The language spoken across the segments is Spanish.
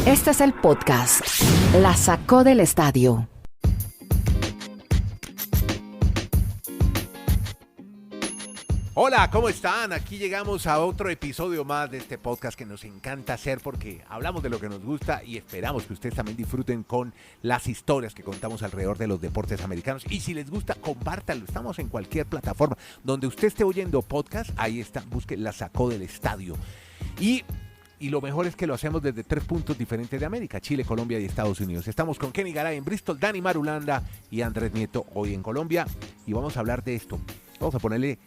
Este es el podcast La Sacó del Estadio. Hola, ¿cómo están? Aquí llegamos a otro episodio más de este podcast que nos encanta hacer porque hablamos de lo que nos gusta y esperamos que ustedes también disfruten con las historias que contamos alrededor de los deportes americanos. Y si les gusta, compártanlo. Estamos en cualquier plataforma donde usted esté oyendo podcast, ahí está, busque La Sacó del Estadio. Y lo mejor es que lo hacemos desde 3 puntos diferentes de América: Chile, Colombia y Estados Unidos. Estamos con Kenny Garay en Bristol, Dani Marulanda y Andrés Nieto hoy en Colombia. Y vamos a hablar de esto. Vamos a ponerle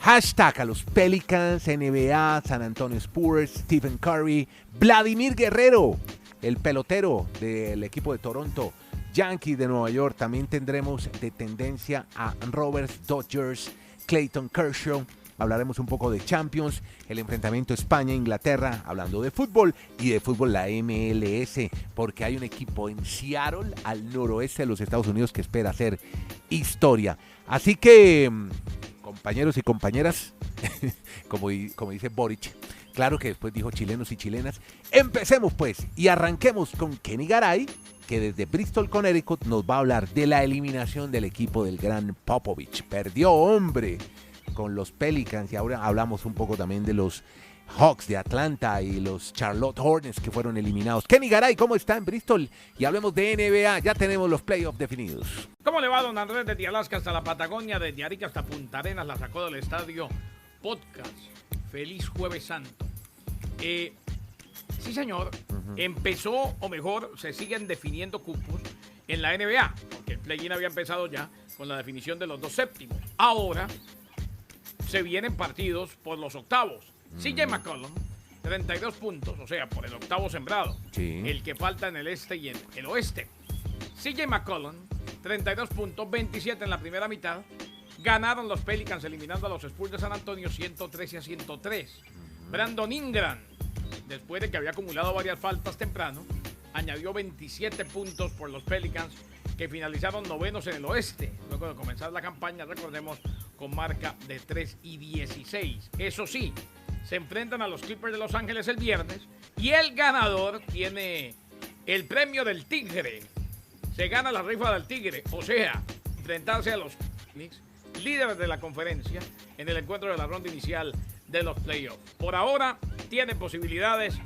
hashtag a los Pelicans, NBA, San Antonio Spurs, Stephen Curry, Vladimir Guerrero, el pelotero del equipo de Toronto, Yankees de Nueva York. También tendremos de tendencia a Roberts, Dodgers, Clayton Kershaw. Hablaremos un poco de Champions, el enfrentamiento España-Inglaterra, hablando de fútbol y de fútbol la MLS, porque hay un equipo en Seattle, al noroeste de los Estados Unidos, que espera hacer historia. Así que, compañeros y compañeras, como dice Boric, claro que después dijo chilenos y chilenas, empecemos pues y arranquemos con Kenny Garay, que desde Bristol, Connecticut, nos va a hablar de la eliminación del equipo del gran Popovich. Perdió, hombre, con los Pelicans, y ahora hablamos un poco también de los Hawks de Atlanta y los Charlotte Hornets que fueron eliminados. Kenny Garay, ¿cómo está en Bristol? Y hablemos de NBA, ya tenemos los playoffs definidos. ¿Cómo le va, don Andrés? Desde Alaska hasta la Patagonia, desde Arica hasta Punta Arenas, La Sacó del Estadio Podcast. Feliz Jueves Santo. Sí, señor, empezó, o mejor, se siguen definiendo cupos en la NBA, porque el play-in había empezado ya con la definición de los 2 séptimos. Ahora se vienen partidos por los octavos. CJ McCollum, 32 puntos, o sea, por el octavo sembrado. Sí. El que falta en el este y en el oeste. CJ McCollum, 32 puntos, 27 en la primera mitad. Ganaron los Pelicans eliminando a los Spurs de San Antonio 113-103. Brandon Ingram, después de que había acumulado varias faltas temprano, añadió 27 puntos por los Pelicans, que finalizaron novenos en el oeste. Luego de comenzar la campaña, recordemos, con marca de 3-16. Eso sí, se enfrentan a los Clippers de Los Ángeles el viernes y el ganador tiene el premio del Tigre. Se gana la rifa del Tigre, o sea, enfrentarse a los Knicks, líderes de la conferencia, en el encuentro de la ronda inicial de los playoffs. Por ahora, tienen posibilidades.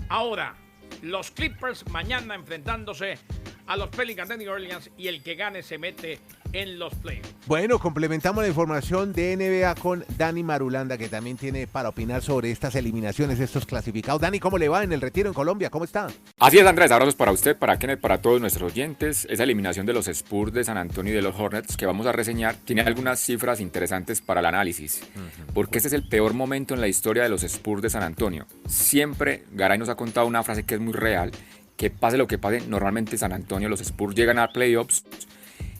Ahora, los Clippers mañana enfrentándose a los Pelicans de New Orleans, y el que gane se mete en los playoffs. Bueno, complementamos la información de NBA con Dani Marulanda, que también tiene para opinar sobre estas eliminaciones, estos clasificados. Dani, ¿cómo le va en el retiro en Colombia? ¿Cómo está? Así es, Andrés, abrazos para usted, para Kenneth, para todos nuestros oyentes. Esa eliminación de los Spurs de San Antonio y de los Hornets que vamos a reseñar tiene algunas cifras interesantes para el análisis, porque este es el peor momento en la historia de los Spurs de San Antonio. Siempre Garay nos ha contado una frase que es muy real, que pase lo que pase, normalmente San Antonio, los Spurs llegan a playoffs,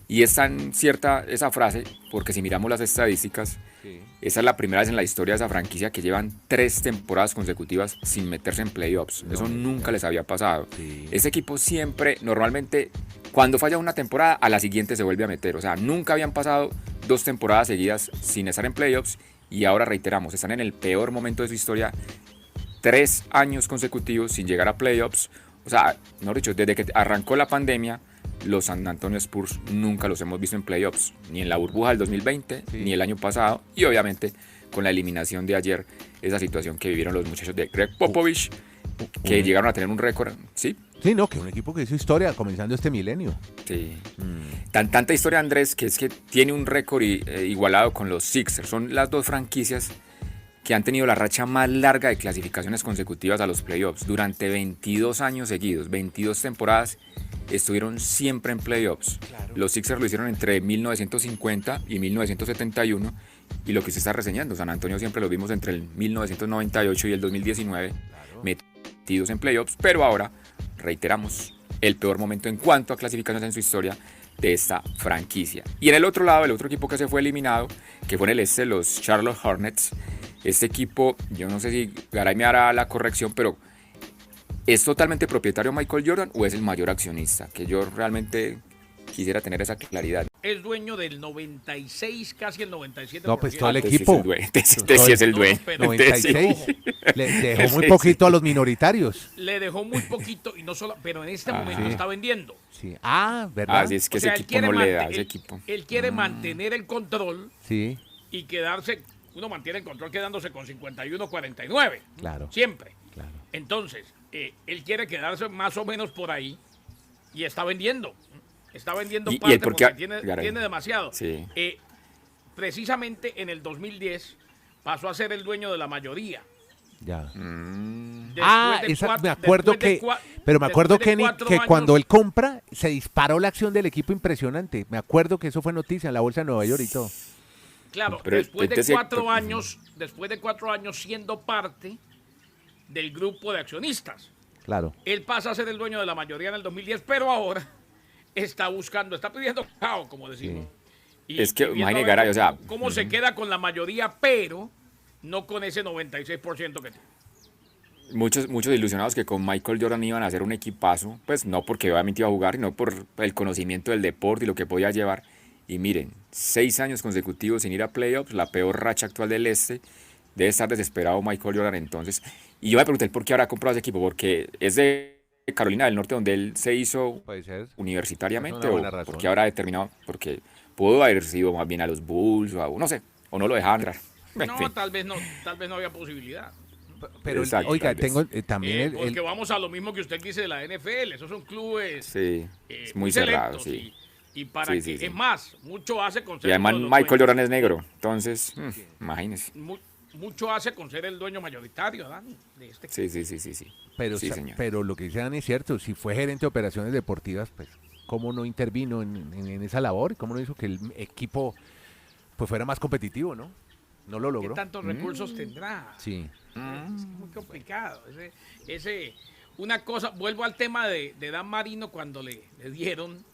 y es tan cierta esa frase, porque si miramos las estadísticas, sí, esa es la primera vez en la historia de esa franquicia que llevan 3 temporadas consecutivas sin meterse en playoffs. Eso nunca les había pasado. Sí. Ese equipo siempre, normalmente, cuando falla una temporada, a la siguiente se vuelve a meter. O sea, nunca habían pasado 2 temporadas seguidas sin estar en playoffs, y ahora reiteramos, están en el peor momento de su historia, 3 años consecutivos sin llegar a playoffs. O sea, mejor dicho, desde que arrancó la pandemia, los San Antonio Spurs nunca los hemos visto en playoffs, ni en la burbuja del 2020, sí, ni el año pasado, y obviamente con la eliminación de ayer, esa situación que vivieron los muchachos de Greg Popovich, que llegaron a tener un récord, ¿sí? Sí, no, que un equipo que hizo historia comenzando este milenio. Sí. Tanta historia, Andrés, que es que tiene un récord igualado con los Sixers. Son las 2 franquicias que han tenido la racha más larga de clasificaciones consecutivas a los playoffs. Durante 22 años seguidos, 22 temporadas, estuvieron siempre en playoffs. Claro. Los Sixers lo hicieron entre 1950 y 1971, y lo que se está reseñando, San Antonio siempre lo vimos entre el 1998 y el 2019, claro, metidos en playoffs, pero ahora, reiteramos, el peor momento en cuanto a clasificaciones en su historia de esta franquicia. Y en el otro lado, el otro equipo que se fue eliminado, que fue en el este, los Charlotte Hornets. Este equipo, yo no sé si Garay me hará la corrección, pero ¿es totalmente propietario Michael Jordan o es el mayor accionista? Que yo realmente quisiera tener esa claridad. es dueño del 96, casi el 97%. No, pues todo el Este sí es equipo. el dueño, este sí es el No, dueño. pero- 96. Ojo. Le dejó muy Sí, poquito a los minoritarios. Le dejó muy poquito y no solo, pero en este Ah. momento Sí. está vendiendo. Sí. Ah, ¿verdad? Así es que O sea, ese él equipo no quiere le da, mante- ese él- equipo. Él quiere mantener el control Sí, y quedarse, uno mantiene el control quedándose con 51-49. claro. Siempre. Claro. Entonces, él quiere quedarse más o menos por ahí y está vendiendo. Está vendiendo Y parte él porque porque- tiene, Garay. tiene demasiado. Sí. Precisamente en el 2010 pasó a ser el dueño de la mayoría. Ya. Después Ah, de esa- cuatro- me acuerdo después de que, cua- pero me acuerdo después de Kenny, 4 que años- cuando él compra se disparó la acción del equipo impresionante. Me acuerdo que eso fue noticia en la bolsa de Nueva York y todo. Claro, Pero después de entonces- 4 años siendo parte del grupo de accionistas. Claro. Él pasa a ser el dueño de la mayoría en el 2010, pero ahora está pidiendo cao, como decimos. Y- Es que, y viendo imagine, a ver Garay, o sea, cómo se queda con la mayoría, pero no con ese 96% que tiene. Muchos ilusionados que con Michael Jordan iban a hacer un equipazo, pues no porque obviamente iba a jugar, sino por el conocimiento del deporte y lo que podía llevar. Y miren, 6 años consecutivos sin ir a playoffs, la peor racha actual del este. Debe estar desesperado Michael Jordan entonces. Y yo me pregunté por qué habrá comprado ese equipo, porque es de Carolina del Norte donde él se hizo Puede ser. universitariamente, Es una buena o razón. porque habrá determinado, porque pudo haber sido más bien a los Bulls, o a, no sé, o no lo dejaban entrar. En No, fin. tal vez no había posibilidad. Pero, Exacto, oiga, tal vez. tengo también Porque vamos a lo mismo que usted dice de la NFL. Esos son clubes Sí, es muy cerrado, selectos sí. y para Sí, que, sí, sí. es más, mucho hace con ser Y además uno de los Michael dueños. Jordan es negro, entonces, imagínese. Mucho hace con ser el dueño mayoritario, Dani, de este Sí, sí, sí, sí, sí. Pero, Sí, señor. pero lo que dice Dani es cierto. Si fue gerente de operaciones deportivas, pues, ¿cómo no intervino en esa labor? ¿Cómo no hizo que el equipo pues fuera más competitivo, no? No lo ¿Qué logró. tantos recursos tendrá? Sí. Es muy complicado. Una cosa, vuelvo al tema de Dan Marino cuando le dijeron,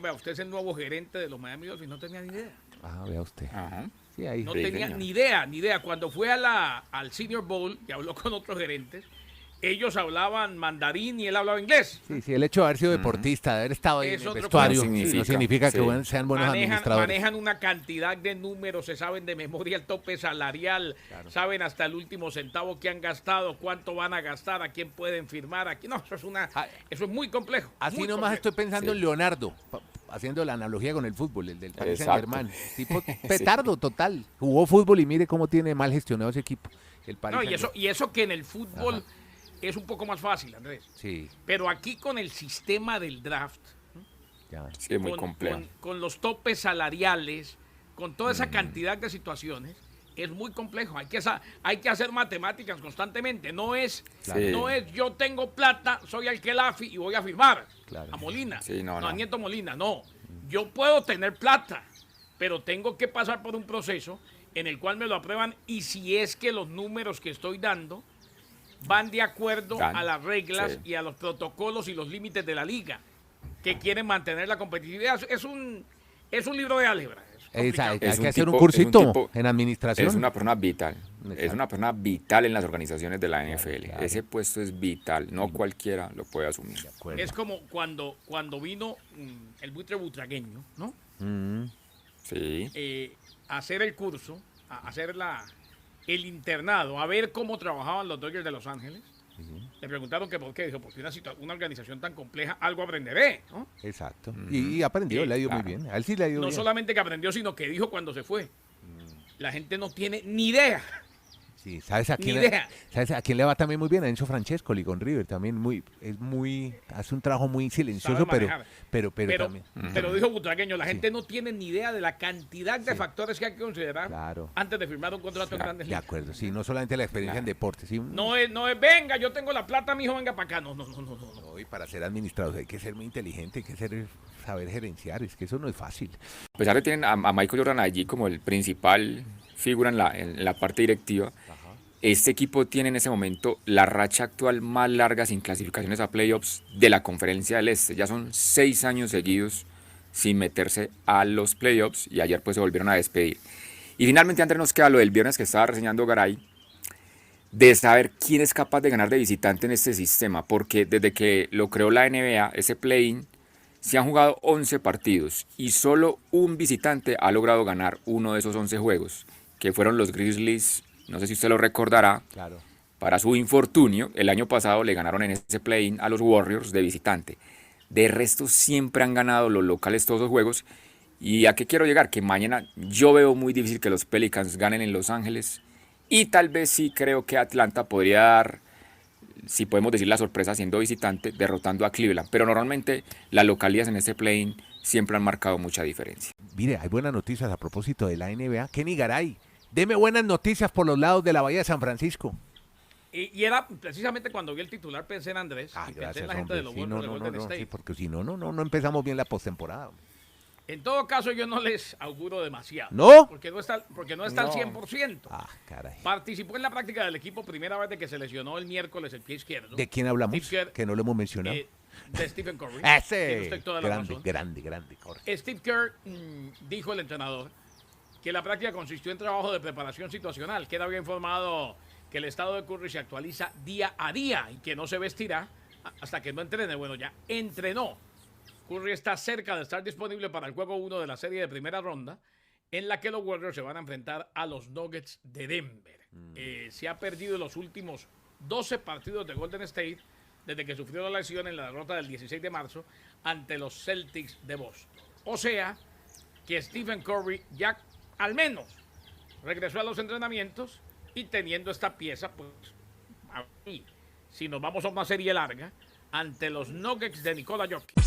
vea, usted es el nuevo gerente de los Miami Dolphins, no tenía ni idea. Ah, vea usted. Ajá. Sí, ahí. No Sí, tenía señor. ni idea. Cuando fue al Senior Bowl y habló con otros gerentes, ellos hablaban mandarín y él hablaba inglés. Sí, sí, el hecho de haber sido deportista, de haber estado ahí Es en el otro vestuario, cuento. sí, no Significa, significa que sí. sean buenos administradores. Manejan una cantidad de números, se saben de memoria el tope salarial, saben hasta el último centavo que han gastado, cuánto van a gastar, a quién pueden firmar, aquí no, eso es muy complejo. Así muy nomás complejo. estoy pensando Sí. en Leonardo, haciendo la analogía con el fútbol, el del Paris Exacto. Saint-Germain. Tipo petardo total. Jugó fútbol y mire cómo tiene mal gestionado ese equipo. El Paris No, Saint-Germain. y eso que en el fútbol es un poco más fácil, Andrés. Sí, Pero aquí con el sistema del draft, ya. Sí, es muy complejo. con los topes salariales, con toda esa cantidad de situaciones, es muy complejo. Hay que hacer matemáticas constantemente. No es yo tengo plata, soy Alquelafi y voy a firmar Claro. a Molina. Sí, no. A Nieto Molina. No. Yo puedo tener plata, pero tengo que pasar por un proceso en el cual me lo aprueban y si es que los números que estoy dando van de acuerdo Dan, a las reglas sí. y a los protocolos y los límites de la liga, que quieren mantener la competitividad. Es un libro de álgebra. Es complicado. Hay Es que un hacer un tipo- cursito es un tipo- en administración. Es una persona vital. Es Exacto. una persona vital en las organizaciones de la NFL. claro. Ese puesto es vital. No cualquiera lo puede asumir. De acuerdo. Es como cuando vino el buitre butragueño, ¿no? Mm, Sí. A hacer el curso, a hacer el internado, a ver cómo trabajaban los Dodgers de Los Ángeles. Le preguntaron que por qué. Dijo, porque una organización tan compleja, algo aprenderé, ¿no? exacto. Y aprendió, le ha ido muy claro. bien. A él sí le ha ido No bien. solamente que aprendió, sino que dijo cuando se fue. La gente no tiene ni idea. Sí, ¿sabes a Ni quién, idea. ¿sabes a quién le va también muy bien? A Enzo Francescoli con River, también hace un trabajo muy silencioso, Sabe pero, manejar. pero, Pero, también. pero dijo Butragueño, la gente no tiene ni idea de la cantidad de factores que hay que considerar Claro. antes de firmar un contrato en Grandes De Ligas. acuerdo, sí, no solamente la experiencia en deporte, sí. No es, venga, yo tengo la plata, mijo, venga para acá. No. No, y para ser administrador hay que ser muy inteligente, hay que saber gerenciar, es que eso no es fácil. A pesar de que tienen a Michael Jordan allí como el principal figura en la parte directiva, este equipo tiene en ese momento la racha actual más larga sin clasificaciones a playoffs de la Conferencia del Este. Ya son 6 años seguidos sin meterse a los playoffs y ayer pues se volvieron a despedir. Y finalmente, Andrés, nos queda lo del viernes que estaba reseñando Garay, de saber quién es capaz de ganar de visitante en este sistema, porque desde que lo creó la NBA, ese play-in, Se han jugado 11 partidos y solo un visitante ha logrado ganar uno de esos 11 juegos, que fueron los Grizzlies, no sé si usted lo recordará, Claro. para su infortunio, el año pasado le ganaron en ese play-in a los Warriors de visitante. De resto siempre han ganado los locales todos los juegos. ¿Y a qué quiero llegar? Que mañana yo veo muy difícil que los Pelicans ganen en Los Ángeles. Y tal vez sí creo que Atlanta podría dar, si podemos decir la sorpresa siendo visitante, derrotando a Cleveland. Pero normalmente las localías en este play-in siempre han marcado mucha diferencia. Mire, hay buenas noticias a propósito de la NBA. Kenny Garay, deme buenas noticias por los lados de la Bahía de San Francisco. Y era precisamente cuando vi el titular, pensé en Andrés, y pensé en la gente de los Warriors de Golden State. Sí, porque si no empezamos bien la postemporada. En todo caso, yo no les auguro demasiado. ¿No? Porque no está al 100%. Ah, caray. Participó en la práctica del equipo primera vez de que se lesionó el miércoles el pie izquierdo. ¿De quién hablamos? Steve Kerr, Que no lo hemos mencionado. De Stephen Curry. Ese. Tiene usted toda la razón. Grande, correcto. Steve Kerr, dijo el entrenador, que la práctica consistió en trabajo de preparación situacional, que había informado que el estado de Curry se actualiza día a día y que no se vestirá hasta que no entrene. Bueno, ya entrenó. Curry está cerca de estar disponible para el juego 1 de la serie de primera ronda, en la que los Warriors se van a enfrentar a los Nuggets de Denver. Se ha perdido los últimos 12 partidos de Golden State desde que sufrió la lesión en la derrota del 16 de marzo ante los Celtics de Boston. O sea, que Stephen Curry ya al menos regresó a los entrenamientos y teniendo esta pieza, pues, ahí, si nos vamos a una serie larga, ante los Nuggets de Nikola Jokic.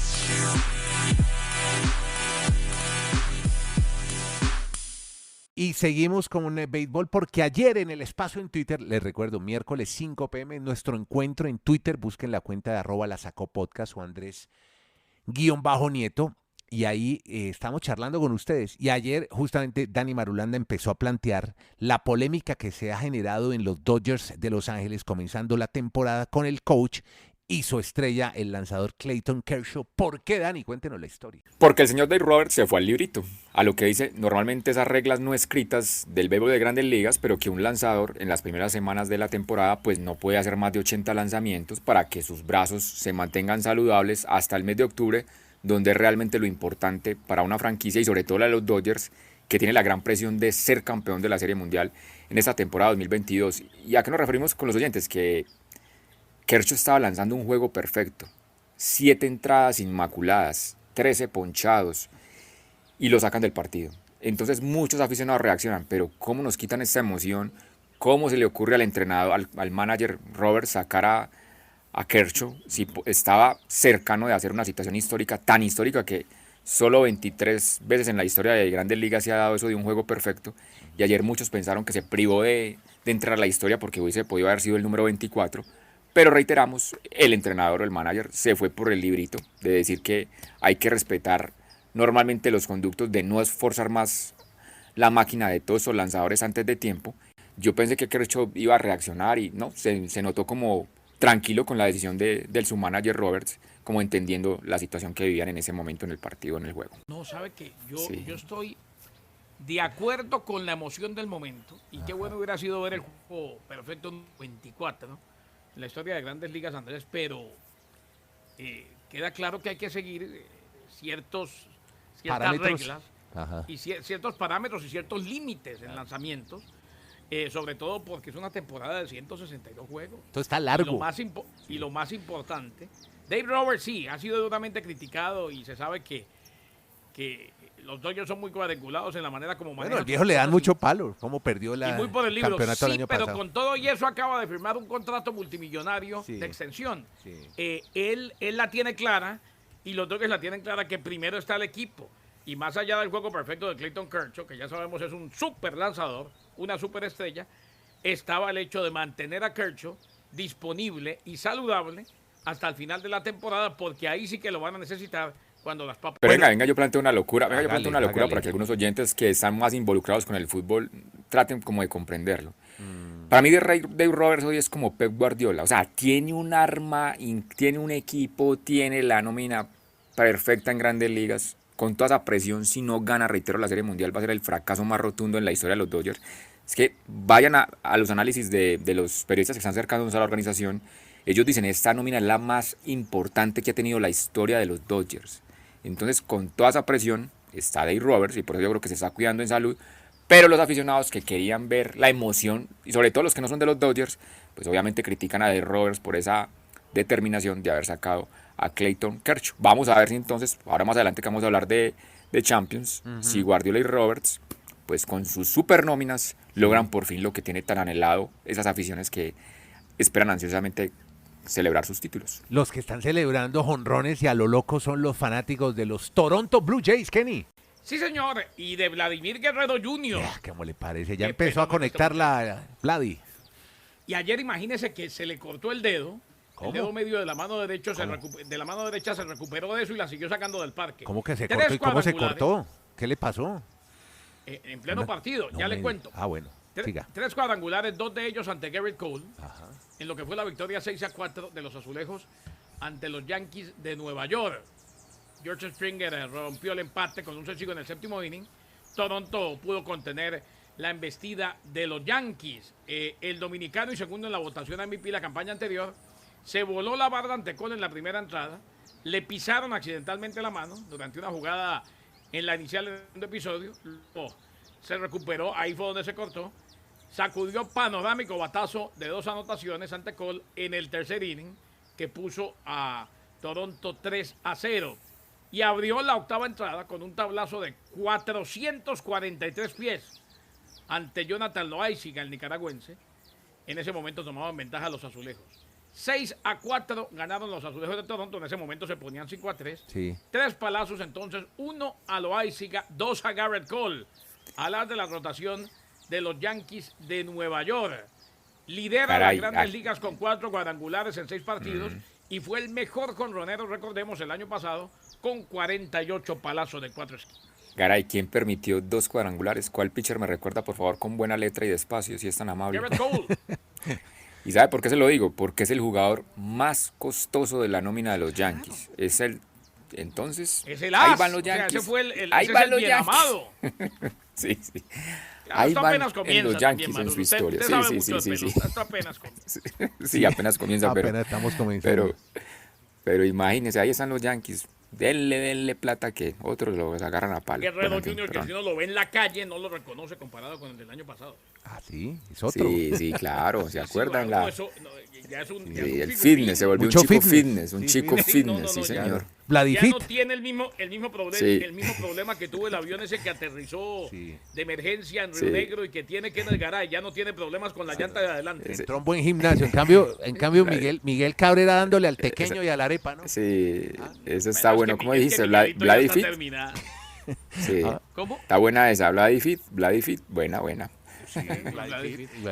Y seguimos con el béisbol porque ayer en el espacio en Twitter, les recuerdo, miércoles 5 p.m. nuestro encuentro en Twitter, busquen la cuenta de @lasacopodcast o Andrés_Nieto y ahí estamos charlando con ustedes. Y ayer justamente Dani Marulanda empezó a plantear la polémica que se ha generado en los Dodgers de Los Ángeles comenzando la temporada con el coach y su estrella, el lanzador Clayton Kershaw. ¿Por qué, Dani? Cuéntenos la historia. Porque el señor Dave Roberts se fue al librito, a lo que dice normalmente esas reglas no escritas del béisbol de Grandes Ligas, pero que un lanzador en las primeras semanas de la temporada pues no puede hacer más de 80 lanzamientos para que sus brazos se mantengan saludables hasta el mes de octubre, donde es realmente lo importante para una franquicia y sobre todo la de los Dodgers, que tiene la gran presión de ser campeón de la Serie Mundial en esta temporada 2022. ¿Y a qué nos referimos con los oyentes? Que Kershaw estaba lanzando un juego perfecto, 7 entradas inmaculadas, 13 ponchados y lo sacan del partido. Entonces muchos aficionados reaccionan, pero ¿cómo nos quitan esta emoción? ¿Cómo se le ocurre al entrenador, al manager Roberts sacar a Kershaw si estaba cercano de hacer una situación histórica, tan histórica que solo 23 veces en la historia de Grandes Ligas se ha dado eso de un juego perfecto? Y ayer muchos pensaron que se privó de entrar a la historia porque hubiese podido haber sido el número 24. Pero reiteramos, el entrenador o el manager se fue por el librito de decir que hay que respetar normalmente los conductos de no esforzar más la máquina de todos esos lanzadores antes de tiempo. Yo pensé que Kershaw iba a reaccionar y no, se notó como tranquilo con la decisión de su manager Roberts, como entendiendo la situación que vivían en ese momento en el partido, en el juego. No, sabe que yo estoy de acuerdo con la emoción del momento y qué bueno hubiera sido ver el juego perfecto en 24, ¿no? En la historia de Grandes Ligas, Andrés, pero queda claro que hay que seguir ciertas reglas y ciertos parámetros y ciertos límites en lanzamientos, sobre todo porque es una temporada de 162 juegos. Esto está largo. Y lo más importante, Dave Roberts sí, ha sido duramente criticado y se sabe que los Dodgers son muy cuadriculados en la manera como manejan. Bueno, el viejo le dan mucho palo, como perdió la y muy por el libro, campeonato sí, el año pero pasado. con todo y eso acaba de firmar un contrato multimillonario Sí. de extensión. Sí. Él la tiene clara y los Dodgers la tienen clara que primero está el equipo. Y más allá del juego perfecto de Clayton Kershaw, que ya sabemos es un super lanzador, una super estrella, estaba el hecho de mantener a Kershaw disponible y saludable hasta el final de la temporada, porque ahí sí que lo van a necesitar cuando las papas... Pero venga, yo planteo una locura, Hágale. para que algunos oyentes que están más involucrados con el fútbol traten como de comprenderlo. Para mí Dave Roberts hoy es como Pep Guardiola, o sea, tiene un arma, tiene un equipo, tiene la nómina perfecta en Grandes Ligas, con toda esa presión, si no gana, reitero, la Serie Mundial va a ser el fracaso más rotundo en la historia de los Dodgers. Es que vayan a los análisis de los periodistas que están cercanos a la organización, ellos dicen, esta nómina es la más importante que ha tenido la historia de los Dodgers. Entonces, con toda esa presión está Dave Roberts y por eso yo creo que se está cuidando en salud. Pero los aficionados que querían ver la emoción, y sobre todo los que no son de los Dodgers, pues obviamente critican a Dave Roberts por esa determinación de haber sacado a Clayton Kershaw. Vamos a ver si entonces, ahora más adelante que vamos a hablar de Champions, si Guardiola y Roberts, pues con sus super nóminas, logran por fin lo que tiene tan anhelado esas aficiones que esperan ansiosamente celebrar sus títulos. Los que están celebrando jonrones y a lo loco son los fanáticos de los Toronto Blue Jays, Kenny. Sí, señor, y de Vladimir Guerrero Jr. ¿Cómo le parece? Ya Qué empezó a fenómeno conectar este la Vladi. Y ayer imagínese que se le cortó el dedo. ¿Cómo? El dedo medio de la mano derecha ¿Cómo? de la mano derecha se recuperó de eso y la siguió sacando del parque. ¿Cómo que se Tres cortó y cómo se cuadrangulares, cortó? ¿Qué le pasó? En pleno No, partido, no ya me le cuento. Bueno, siga. 3 cuadrangulares, 2 de ellos ante Garrett Cole, Ajá. en lo que fue la victoria 6-4 de los Azulejos ante los Yankees de Nueva York. George Springer rompió el empate con un sencillo en el séptimo inning. Toronto pudo contener la embestida de los Yankees. El dominicano y segundo en la votación a MVP la campaña anterior se voló la barra ante Cole en la primera entrada. Le pisaron accidentalmente la mano durante una jugada en la inicial del segundo episodio. Se recuperó, ahí fue donde se cortó. Sacudió panorámico batazo de 2 anotaciones ante Cole en el tercer inning, que puso a Toronto 3-0. Y abrió la octava entrada con un tablazo de 443 pies ante Jonathan Loáisiga, el nicaragüense. En ese momento tomaban ventaja los azulejos. 6-4 ganaron los azulejos de Toronto. En ese momento se ponían 5-3. Sí. 3 palazos entonces, 1 a Loáisiga, 2 a Garrett Cole. Al de la rotación de los Yankees de Nueva York. Lidera las grandes ligas con 4 cuadrangulares en 6 partidos y fue el mejor jonronero, recordemos, el año pasado, con 48 palazos de 4 esquinas. Garay, ¿quién permitió 2 cuadrangulares? ¿Cuál pitcher me recuerda, por favor, con buena letra y despacio, si es tan amable? Garrett Cole. ¿Y sabe por qué se lo digo? Porque es el jugador más costoso de la nómina de los Yankees. Es el... Entonces, es el as. Ahí van los Yankees. Ese fue el ahí van los bien Yankees. Amado. Sí, sí. Ahí van apenas comienza en los Yankees también, en su usted, historia. Usted sabe Sí, mucho sí, de sí, pelota, sí. esto apenas comienza. Sí, apenas comienza, Apenas estamos comenzando. Pero imagínense, ahí están los Yankees. Denle plata que otros los agarran a palo. Guerrero Jr., que si uno lo ve en la calle, no lo reconoce comparado con el del año pasado. Ah, sí, es otro. Sí, claro, ¿se acuerdan? Bueno, ya es un el fitness, se volvió Mucho un chico fitness. un Sí, chico fitness. fitness, sí, No, señor. ya Vladifit. no tiene el mismo problema, Sí. el mismo problema que tuvo el avión ese que aterrizó Sí. de emergencia en Río Sí. Negro y que tiene que en el garay, ya no tiene problemas con la llanta de adelante. Entró a un buen gimnasio. En cambio Miguel Cabrera dándole al tequeño y a la arepa, ¿no? Sí, eso está Pero bueno. es que ¿Cómo es que dijiste? Miguelito ya está Vladifit. terminada. Sí. ¿Cómo? Está buena esa, Vladifit. Buena.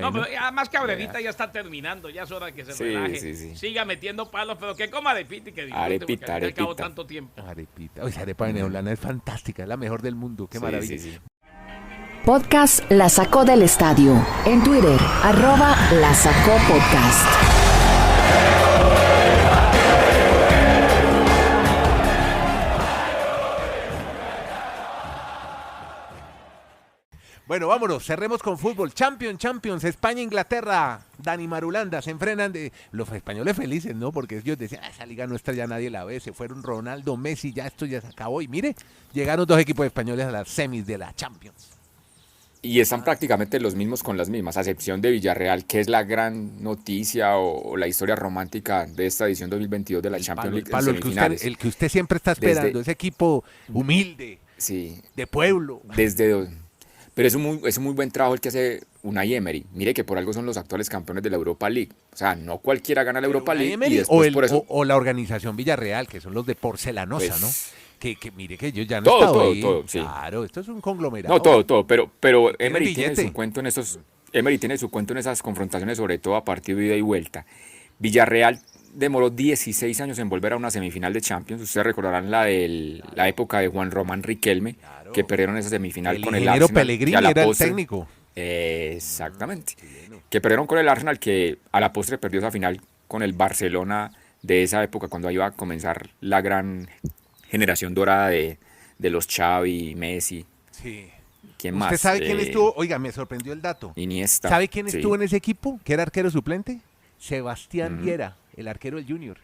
No, pero además Cabrerita ya está terminando, ya es hora de que se Sí, relaje, sí. siga metiendo palos, pero que coma arepita y que disfrute, Arepita, porque al fin y al cabo arepita. tanto tiempo. Arepita. Oye, esa arepa venezolana es fantástica, es la mejor del mundo. Qué maravilla. Sí. Podcast La Sacó del Estadio. En Twitter, @La Sacó Podcast. Bueno, vámonos, cerremos con fútbol. Champions, España, Inglaterra. Dani Marulanda se enfrentan los españoles felices, ¿no? Porque ellos decían, esa liga nuestra ya nadie la ve. Se fueron Ronaldo, Messi, ya esto ya se acabó. Y mire, llegaron 2 equipos españoles a las semis de la Champions. Y están prácticamente los mismos con las mismas, a excepción de Villarreal, que es la gran noticia o la historia romántica de esta edición 2022 de la Champions League en Pablo, semifinales. el que usted siempre está esperando, ese equipo humilde, Sí, de pueblo. pero es un muy buen trabajo el que hace Unai Emery. Mire que por algo son los actuales campeones de la Europa League. O sea, no cualquiera gana la Europa League y después por eso... o la organización Villarreal, que son los de Porcelanosa, Pues, ¿no? Que mire que ellos ya no todo, estado todo, ahí. todo, sí. Claro, esto es un conglomerado. No, todo, pero Emery tiene billete. su cuento en Emery tiene su cuento en esas confrontaciones, sobre todo a partido de ida y vuelta. Villarreal demoró 16 años en volver a una semifinal de Champions. Ustedes recordarán la época de Juan Román Riquelme, que perdieron esa semifinal con el ingeniero Arsenal. Pellegrini que a la era el postre- técnico. Exactamente. Que perdieron con el Arsenal, que a la postre perdió esa final con el Barcelona de esa época, cuando iba a comenzar la gran generación dorada de los Xavi, Messi. Sí. ¿Quién más? ¿Usted sabe quién estuvo? Oiga, me sorprendió el dato. Iniesta. ¿Sabe quién Sí. estuvo en ese equipo? ¿Que era arquero suplente? Sebastián Viera, el arquero del Junior.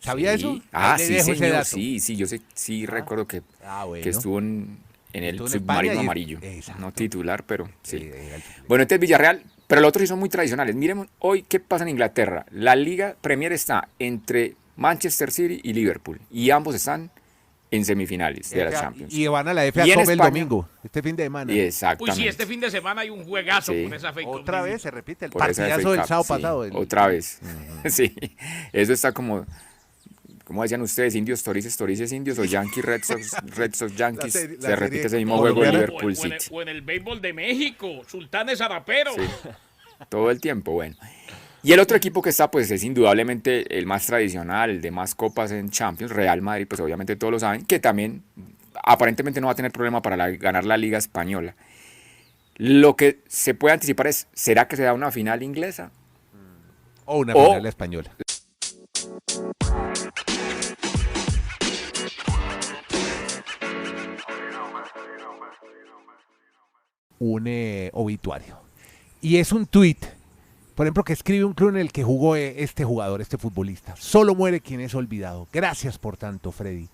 ¿Sabía Sí. eso? Ah, Ahí le sí, dejo ese señor, dato. sí, yo sé, sí recuerdo que Bueno. estuvo en el Estuvo en España submarino y- amarillo. Exacto. No titular, pero sí. Era el- Bueno, este es Villarreal, pero los otros sí son muy tradicionales. Miremos hoy qué pasa en Inglaterra. La Liga Premier está entre Manchester City y Liverpool, y ambos están en semifinales de la FA Champions. y van a la FA Y en Cup el España- domingo, este fin de semana. Y Uy, exactamente. sí, este fin de semana hay un juegazo Sí. por esa fake Otra vez se repite el Por esa partidazo FA del Cup, sábado sí, pasado. otra vez. Sí, eso está como decían ustedes, indios, torices, indios, o Yankees, Red Sox, Yankees. serie- la Se serie repite ese mismo juego colombiana. Liverpool o, en el, City. o en el béisbol de México, Sultanes Araperos. Sí, todo el tiempo, bueno. Y el otro equipo que está, pues es indudablemente el más tradicional, el de más copas en Champions, Real Madrid, pues obviamente todos lo saben, que también aparentemente no va a tener problema para ganar la Liga Española. Lo que se puede anticipar es, ¿será que se da una final inglesa? O una O- final española. Un obituario. Y es un tuit, por ejemplo, que escribe un club en el que jugó este jugador, este futbolista. Solo muere quien es olvidado. Gracias por tanto, Freddy.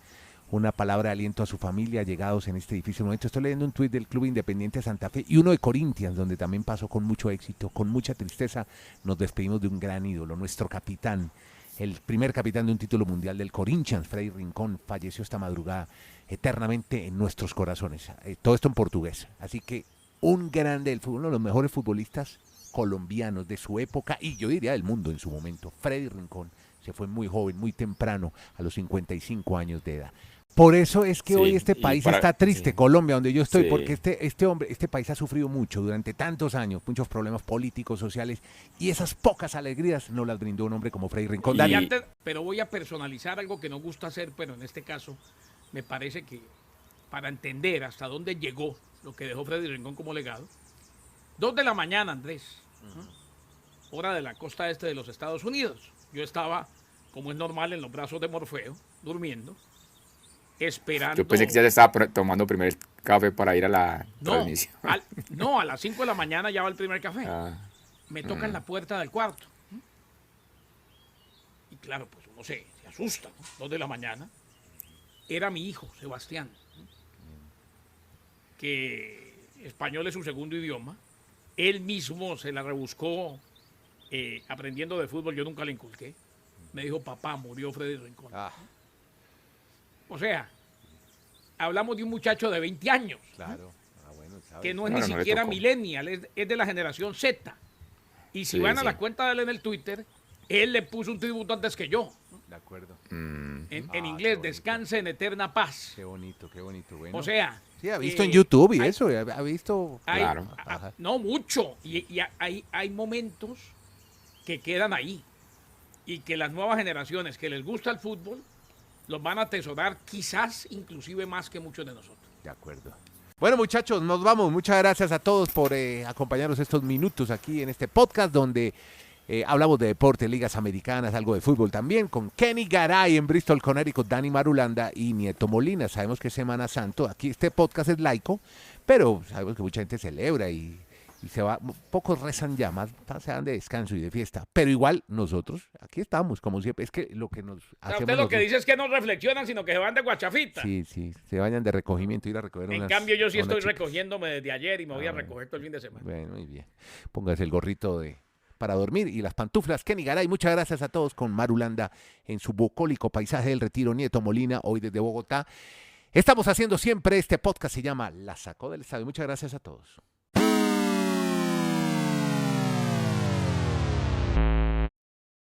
Una palabra de aliento a su familia, llegados en este difícil momento. Estoy leyendo un tuit del Club Independiente Santa Fe y uno de Corinthians, donde también pasó con mucho éxito, con mucha tristeza. Nos despedimos de un gran ídolo, nuestro capitán, el primer capitán de un título mundial del Corinthians, Freddy Rincón, falleció esta madrugada eternamente en nuestros corazones. Todo esto en portugués. Así que un grande del fútbol, uno de los mejores futbolistas colombianos de su época y yo diría del mundo en su momento, Freddy Rincón. Se fue muy joven, muy temprano, a los 55 años de edad. Por eso es que Sí, hoy este y país para- está triste, sí. Colombia, donde yo estoy, Sí. porque este país ha sufrido mucho durante tantos años, muchos problemas políticos, sociales, y esas pocas alegrías nos las brindó un hombre como Freddy Rincón. Y- Dani, Pero voy a personalizar algo que nos gusta hacer, pero en este caso me parece que para entender hasta dónde llegó lo que dejó Freddy Rincón como legado. 2 de la mañana, Andrés, hora de la costa este de los Estados Unidos. Yo estaba, como es normal, en los brazos de Morfeo, durmiendo, esperando. Yo pensé que ya se estaba tomando primer café para ir a la No, transmisión. a las 5 de la mañana ya va el primer café. Ah, Me tocan la puerta del cuarto. Y claro, pues uno se asusta, ¿no? 2 de la mañana. Era mi hijo, Sebastián, que español es su segundo idioma. Él mismo se la rebuscó aprendiendo de fútbol, yo nunca le inculqué. Me dijo, papá, murió Freddy Rincón. Ah, O sea, hablamos de un muchacho de 20 años, claro. Bueno, ¿sabes? que no es Claro, ni no le siquiera tocó. millennial, es de la generación Z. Y si Sí, van a sí. la cuenta de él en el Twitter, él le puso un tributo antes que yo. De acuerdo. En Ah, inglés, qué bonito. descanse en eterna paz. Qué bonito, bueno. O sea, Sí, ha visto eh, en YouTube y hay- eso, ha visto... hay- Claro. Ajá. no mucho. Y hay momentos que quedan ahí. Y que las nuevas generaciones que les gusta el fútbol los van a atesorar quizás inclusive más que muchos de nosotros. De acuerdo. Bueno, muchachos, nos vamos. Muchas gracias a todos por acompañarnos estos minutos aquí en este podcast donde hablamos de deporte, ligas americanas, algo de fútbol también, con Kenny Garay en Bristol, Connecticut, Dani Marulanda y Nieto Molina. Sabemos que es Semana Santo. Aquí este podcast es laico, pero sabemos que mucha gente celebra y se va, pocos rezan ya, más se van de descanso y de fiesta. Pero igual nosotros, aquí estamos, como siempre. Es que lo que nos O sea, hacemos... usted lo que nosotros- dice es que no reflexionan, sino que se van de guachafita. Sí, se vayan de recogimiento, ir a recoger En unas cambio, yo sí unas estoy chicas. recogiéndome desde ayer y me voy a bueno. recoger todo el fin de semana. Bueno, muy bien. Póngase el gorrito para dormir y las pantuflas. Kenny Garay, muchas gracias a todos con Marulanda en su bucólico paisaje del Retiro, Nieto Molina, hoy desde Bogotá. Estamos haciendo siempre este podcast, se llama La Sacó del Estadio. Muchas gracias a todos.